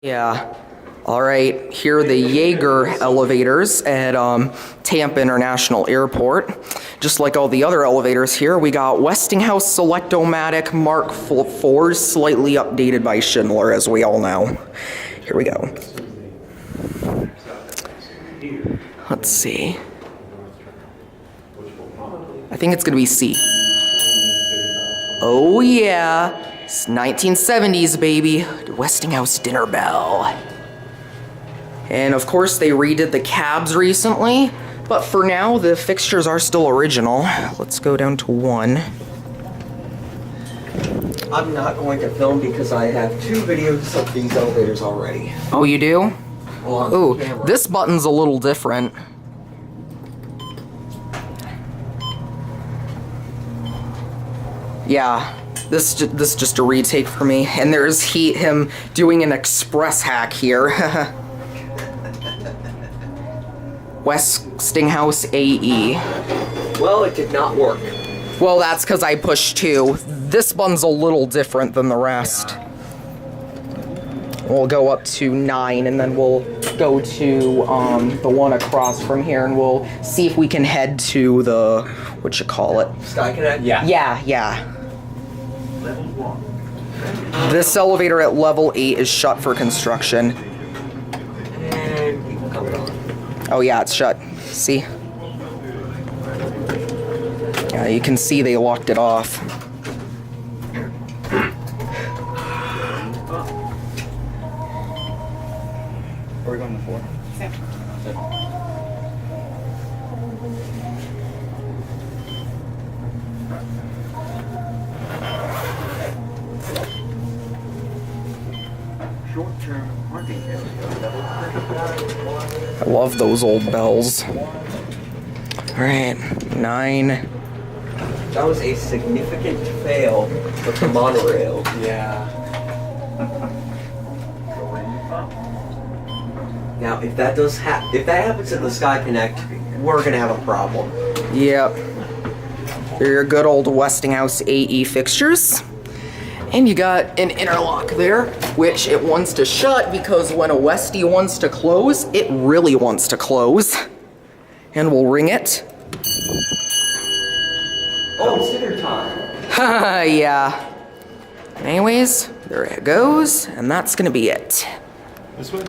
Yeah. All right, here are the Yeager elevators at Tampa International Airport. Just like all the other elevators here, we got Westinghouse Selectomatic Mark IV, slightly updated by Schindler, as we all know. Here we go. Let's see. I think it's going to be C. Oh yeah, it's 1970s, baby. Westinghouse dinner bell. And of course they redid the cabs recently, but for now the fixtures are still original. Let's go down to 1. I'm not going to film because I have 2 videos of these elevators already. Oh, you do? Well, ooh, this button's a little different. Yeah, this just a retake for me. And there's him doing an express hack here. Westinghouse AE. Well, it did not work. Well, that's because I pushed 2. This button's a little different than the rest. We'll go up to 9, and then we'll go to the one across from here, and we'll see if we can head to the, what you call it? Sky Connect? Yeah. Yeah. This elevator at level 8 is shut for construction. And people coming on. Oh yeah, it's shut. See? Yeah, you can see they locked it off. Are we going to 4? I love those old bells. Alright, 9. That was a significant fail with the monorail. Yeah. Now, if that happens in the Sky Connect, we're gonna have a problem. Yep. They're your good old Westinghouse AE fixtures. And you got an interlock there, which it wants to shut because when a Westie wants to close, it really wants to close. And we'll ring it. Oh, it's dinner time. Haha, yeah. Anyways, there it goes, and that's gonna be it. This way?